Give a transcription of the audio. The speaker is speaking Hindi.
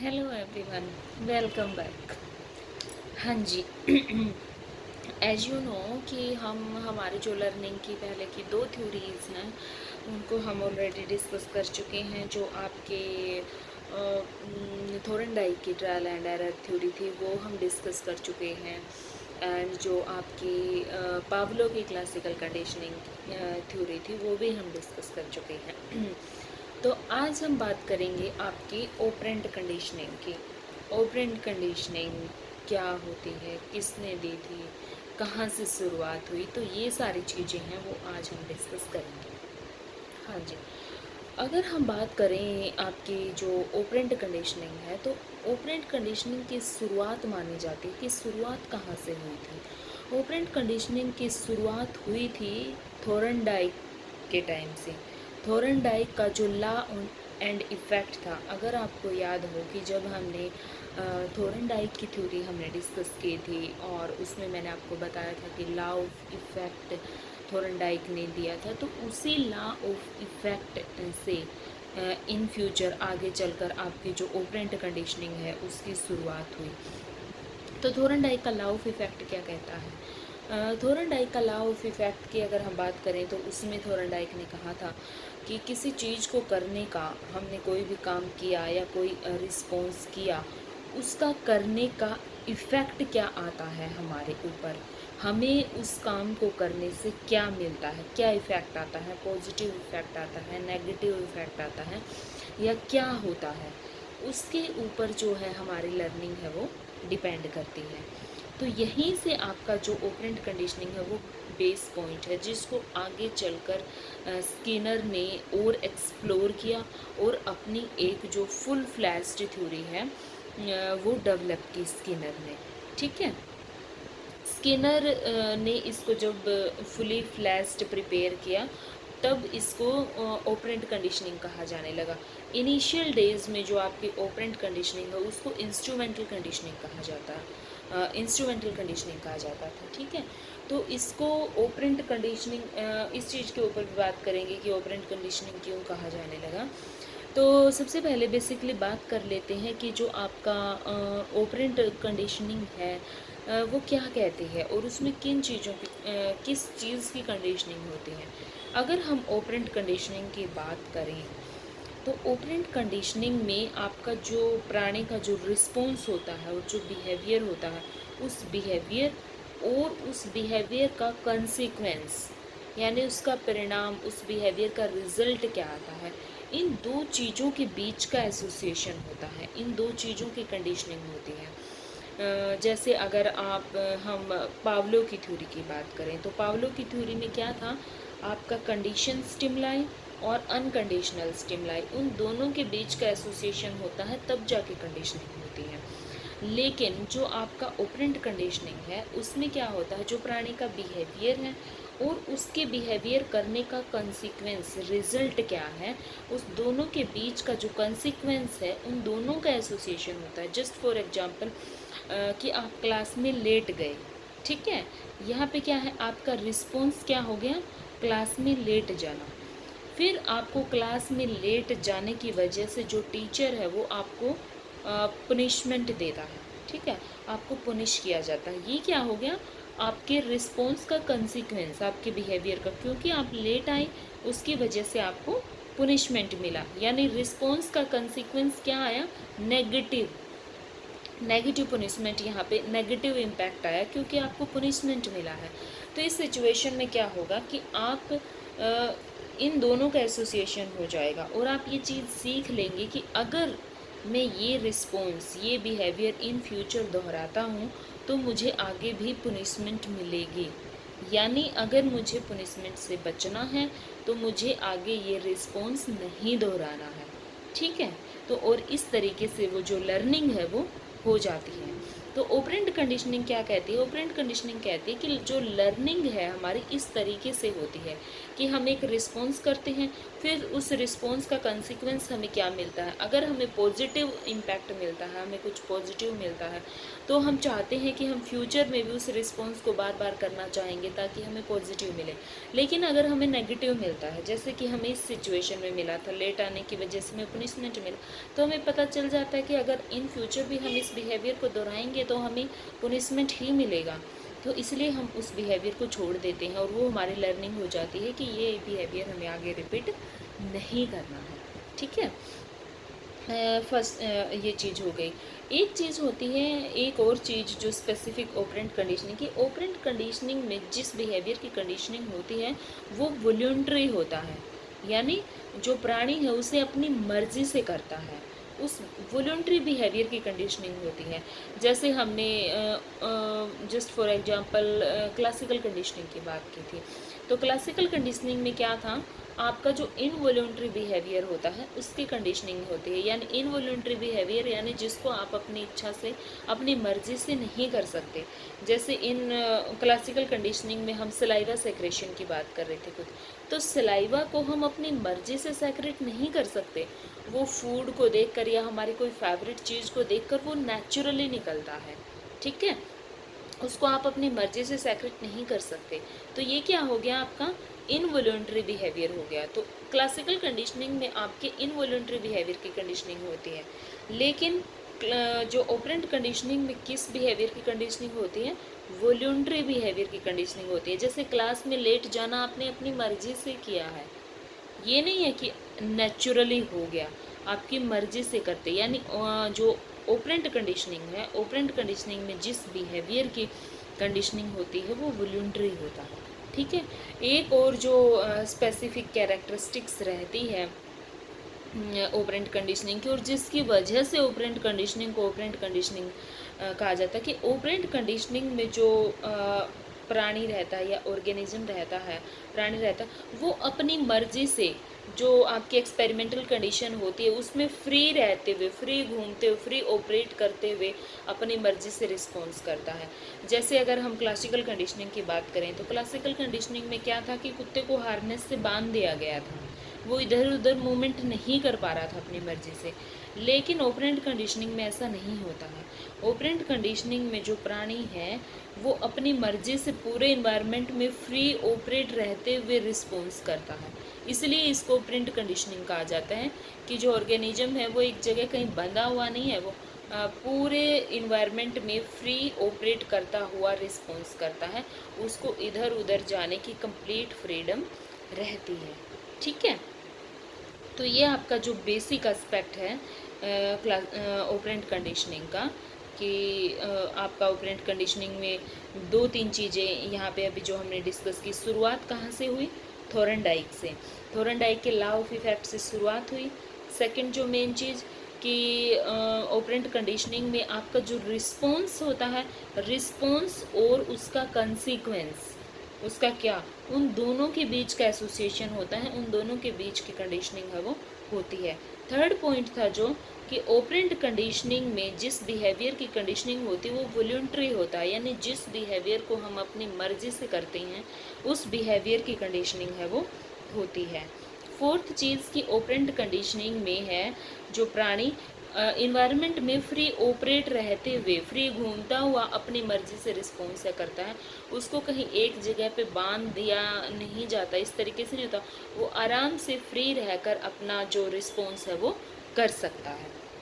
Hello everyone, welcome back. हाँ जी। एज यू नो कि हम हमारे जो लर्निंग की पहले की दो थ्योरीज़ हैं उनको हम ऑलरेडी डिस्कस कर चुके हैं। जो आपके थोरनडाइक की ट्रायल एंड एरर थ्योरी थी वो हम डिस्कस कर चुके हैं। एंड जो आपकी पावलो की क्लासिकल कंडीशनिंग थ्योरी थी वो भी हम डिस्कस कर चुके हैं। तो आज हम बात करेंगे आपकी ऑपरेंट कंडीशनिंग की। ऑपरेंट कंडीशनिंग क्या होती है, किसने दी थी, कहाँ से शुरुआत हुई, तो ये सारी चीज़ें हैं वो आज हम डिस्कस करेंगे। हाँ जी। अगर हम बात करें आपकी जो ऑपरेंट कंडीशनिंग है, तो ऑपरेंट कंडीशनिंग की शुरुआत मानी जाती है कि शुरुआत कहाँ से हुई थी। ऑपरेंट कंडीशनिंग की शुरुआत हुई थी थोरनडाइक के टाइम से। थोरनडाइक का जो लॉ एंड इफ़ेक्ट था, अगर आपको याद हो कि जब हमने थोरनडाइक की थ्योरी हमने डिस्कस की थी और उसमें मैंने आपको बताया था कि लॉ ऑफ इफ़ेक्ट थोरनडाइक ने दिया था, तो उसी लॉ ऑफ इफ़ेक्ट से इन फ्यूचर आगे चलकर आपकी जो ऑपरेंट कंडीशनिंग है उसकी शुरुआत हुई। तो थोरनडाइक का लॉ ऑफ इफ़ेक्ट क्या कहता है? थोरनडाइक का लॉ ऑफ इफ़ेक्ट की अगर हम बात करें तो उसमें थोरनडाइक ने कहा था कि किसी चीज़ को करने का, हमने कोई भी काम किया या कोई रिस्पॉन्स किया, उसका करने का इफ़ेक्ट क्या आता है हमारे ऊपर, हमें उस काम को करने से क्या मिलता है, क्या इफ़ेक्ट आता है, पॉजिटिव इफ़ेक्ट आता है, नेगेटिव इफ़ेक्ट आता है या क्या होता है, उसके ऊपर जो है हमारी लर्निंग है वो डिपेंड करती है। तो यहीं से आपका जो ऑपरेंट कंडीशनिंग है वो बेस पॉइंट है, जिसको आगे चलकर स्किनर ने और एक्सप्लोर किया और अपनी एक जो फुल फ्लैश्ड थ्योरी है वो डेवलप की स्किनर ने। ठीक है। स्किनर ने इसको जब फुली फ्लैश्ड प्रिपेयर किया तब इसको ऑपरेंट कंडीशनिंग कहा जाने लगा। इनिशियल डेज में जो आपकी ऑपरेंट कंडीशनिंग है उसको इंस्ट्रूमेंटल कंडीशनिंग कहा जाता है, इंस्ट्रूमेंटल कंडीशनिंग कहा जाता था। ठीक है। तो इसको ऑपरेंट कंडीशनिंग, इस चीज़ के ऊपर भी बात करेंगे कि ऑपरेंट कंडीशनिंग क्यों कहा जाने लगा। तो सबसे पहले बेसिकली बात कर लेते हैं कि जो आपका ऑपरेंट कंडीशनिंग है वो क्या कहती है और उसमें किन चीज़ों की किस चीज़ की कंडीशनिंग होती है। अगर हम ऑपरेंट कंडीशनिंग की बात करें तो ऑपरेंट कंडीशनिंग में आपका जो प्राणी का जो रिस्पॉन्स होता है और जो बिहेवियर होता है, उस बिहेवियर और उस बिहेवियर का कंसिक्वेंस, यानी उसका परिणाम, उस बिहेवियर का रिजल्ट क्या आता है, इन दो चीज़ों के बीच का एसोसिएशन होता है, इन दो चीज़ों की कंडीशनिंग होती है। जैसे अगर हम पावलो की थ्योरी की बात करें तो पावलो की थ्योरी में क्या था, आपका कंडीशन स्टिमुलाई और अनकंडीशनल स्टिमुलाई, उन दोनों के बीच का एसोसिएशन होता है, तब जाके कंडीशनिंग होती है। लेकिन जो आपका ऑपरेंट कंडीशनिंग है उसमें क्या होता है, जो प्राणी का बिहेवियर है और उसके बिहेवियर करने का कंसिक्वेंस, रिजल्ट क्या है, उस दोनों के बीच का जो कंसिक्वेंस है उन दोनों का एसोसिएशन होता है। जस्ट फॉर एग्जांपल कि आप क्लास में लेट गए। ठीक है। यहाँ पे क्या है, आपका रिस्पॉन्स क्या हो गया, क्लास में लेट जाना। फिर आपको क्लास में लेट जाने की वजह से जो टीचर है वो आपको पनिशमेंट देता है। ठीक है। आपको पनिश किया जाता है। ये क्या हो गया, आपके रिस्पॉन्स का कंसिक्वेंस, आपके बिहेवियर का, क्योंकि आप लेट आए उसकी वजह से आपको पनिशमेंट मिला, यानी रिस्पॉन्स का कंसिक्वेंस क्या आया, नेगेटिव। नेगेटिव पनिशमेंट, यहाँ पे नेगेटिव इम्पैक्ट आया क्योंकि आपको पनिशमेंट मिला है। तो इस सिचुएशन में क्या होगा कि आप इन दोनों का एसोसिएशन हो जाएगा और आप ये चीज़ सीख लेंगे कि अगर मैं ये रिस्पॉन्स, ये बिहेवियर इन फ्यूचर दोहराता हूँ तो मुझे आगे भी पनिशमेंट मिलेगी। यानी अगर मुझे पनिशमेंट से बचना है तो मुझे आगे ये रिस्पॉन्स नहीं दोहराना है। ठीक है। तो और इस तरीके से वो जो लर्निंग है वो हो जाती है। तो ऑपरेंट कंडीशनिंग क्या कहती है? ऑपरेंट कंडीशनिंग कहती है कि जो लर्निंग है हमारी इस तरीके से होती है कि हम एक रिस्पॉन्स करते हैं, फिर उस रिस्पॉन्स का कंसिक्वेंस हमें क्या मिलता है। अगर हमें पॉजिटिव इम्पैक्ट मिलता है, हमें कुछ पॉजिटिव मिलता है, तो हम चाहते हैं कि हम फ्यूचर में भी उस रिस्पॉन्स को बार बार करना चाहेंगे ताकि हमें पॉजिटिव मिले। लेकिन अगर हमें नेगेटिव मिलता है, जैसे कि हमें इस सिचुएशन में मिला था, लेट आने की वजह से हमें पनिशमेंट मिला, तो हमें पता चल जाता है कि अगर इन फ्यूचर भी हम इस बिहेवियर को दोहराएंगे तो हमें पनिशमेंट ही मिलेगा। तो इसलिए हम उस बिहेवियर को छोड़ देते हैं और वो हमारी लर्निंग हो जाती है कि ये बिहेवियर हमें आगे रिपीट नहीं करना है। ठीक है, फर्स्ट ये चीज़ हो गई। एक चीज़ होती है, एक और चीज़ जो स्पेसिफिक ऑपरेंट कंडीशनिंग की, ऑपरेंट कंडीशनिंग में जिस बिहेवियर की कंडीशनिंग होती है वो वॉलंटरी होता है, यानी जो प्राणी है उसे अपनी मर्जी से करता है, उस वॉलंटरी बिहेवियर की कंडीशनिंग होती है। जैसे हमने just for example classical conditioning की बात की थी, तो क्लासिकल कंडीशनिंग में क्या था, आपका जो इनवॉलंटरी बिहेवियर होता है उसकी कंडीशनिंग होती है। यानी इनवॉलंटरी बिहेवियर यानी जिसको आप अपनी इच्छा से, अपनी मर्जी से नहीं कर सकते। जैसे इन क्लासिकल कंडीशनिंग में हम सलाइवा सेक्रेशन की बात कर रहे थे कुछ, तो सलाइवा को हम अपनी मर्जी से सेक्रेट नहीं कर सकते। वो फूड को देखकर या हमारी कोई फेवरेट चीज़ को देखकर वो नेचुरली निकलता है। ठीक है, उसको आप अपनी मर्जी से सेक्रेट नहीं कर सकते। तो ये क्या हो गया, आपका इनवॉलंटरी बिहेवियर हो गया। तो क्लासिकल कंडीशनिंग में आपके इनवॉलंटरी बिहेवियर की कंडीशनिंग होती है, लेकिन जो ऑपरेंट कंडीशनिंग में किस बिहेवियर की कंडीशनिंग होती है, वॉलंटरी बिहेवियर की कंडीशनिंग होती है। जैसे क्लास में लेट जाना आपने अपनी मर्जी से किया है, ये नहीं है कि नेचुरली हो गया, आपकी मर्जी से करते। यानी जो ऑपरेंट कंडीशनिंग है, ऑपरेंट कंडीशनिंग में जिस बिहेवियर की कंडीशनिंग होती है वो वॉलंटरी होता है। ठीक है, एक और जो स्पेसिफिक कैरेक्टरिस्टिक्स रहती है ऑपरेंट कंडीशनिंग की, और जिसकी वजह से ऑपरेंट कंडीशनिंग को ऑपरेंट कंडीशनिंग कहा जाता है, कि ऑपरेंट कंडीशनिंग में जो प्राणी रहता है या ऑर्गेनिज्म रहता है, प्राणी रहता है, वो अपनी मर्जी से जो आपकी एक्सपेरिमेंटल कंडीशन होती है उसमें फ्री रहते हुए, फ्री घूमते हुए, फ्री ऑपरेट करते हुए अपनी मर्जी से रिस्पॉन्स करता है। जैसे अगर हम क्लासिकल कंडीशनिंग की बात करें, तो क्लासिकल कंडीशनिंग में क्या था कि कुत्ते को हार्नेस से बांध दिया गया था, वो इधर उधर मूवमेंट नहीं कर पा रहा था अपनी मर्जी से। लेकिन ऑपरेंट कंडीशनिंग में ऐसा नहीं होता है। ऑपरेंट कंडीशनिंग में जो प्राणी है वो अपनी मर्जी से पूरे इन्वायरमेंट में फ्री ऑपरेट रहते हुए रिस्पॉन्स करता है। इसलिए इसको ऑपरेंट कंडीशनिंग कहा जाता है कि जो ऑर्गेनिज्म है वो एक जगह कहीं बंधा हुआ नहीं है, वो पूरे इन्वायरमेंट में फ्री ऑपरेट करता हुआ रिस्पॉन्स करता है, उसको इधर उधर जाने की कंप्लीट फ्रीडम रहती है। ठीक है, तो ये आपका जो बेसिक एस्पेक्ट है ऑपरेंट कंडीशनिंग का, कि आपका ऑपरेंट कंडीशनिंग में दो तीन चीज़ें यहाँ पे अभी जो हमने डिस्कस की, शुरुआत कहाँ से हुई, थॉर्नडाइक से, थॉर्नडाइक के लॉ ऑफ इफेक्ट से शुरुआत हुई। सेकंड जो मेन चीज़ कि ऑपरेंट कंडीशनिंग में आपका जो रिस्पॉन्स होता है, रिस्पॉन्स और उसका कंसीक्वेंस, उसका क्या, उन दोनों के बीच का एसोसिएशन होता है, उन दोनों के बीच की कंडीशनिंग है वो होती है। थर्ड पॉइंट था जो कि ऑपरेंट कंडीशनिंग में जिस बिहेवियर की कंडीशनिंग होती है वो वॉलंटरी होता है, यानी जिस बिहेवियर को हम अपनी मर्जी से करते हैं उस बिहेवियर की कंडीशनिंग है वो होती है। फोर्थ चीज़ की ऑपरेंट कंडीशनिंग में है जो प्राणी इन्वायरमेंट में फ्री ऑपरेट रहते हुए, फ्री घूमता हुआ अपनी मर्जी से रिस्पॉन्स करता है, उसको कहीं एक जगह पे बांध दिया नहीं जाता, इस तरीके से नहीं होता, वो आराम से फ्री रहकर अपना जो रिस्पॉन्स है वो कर सकता है।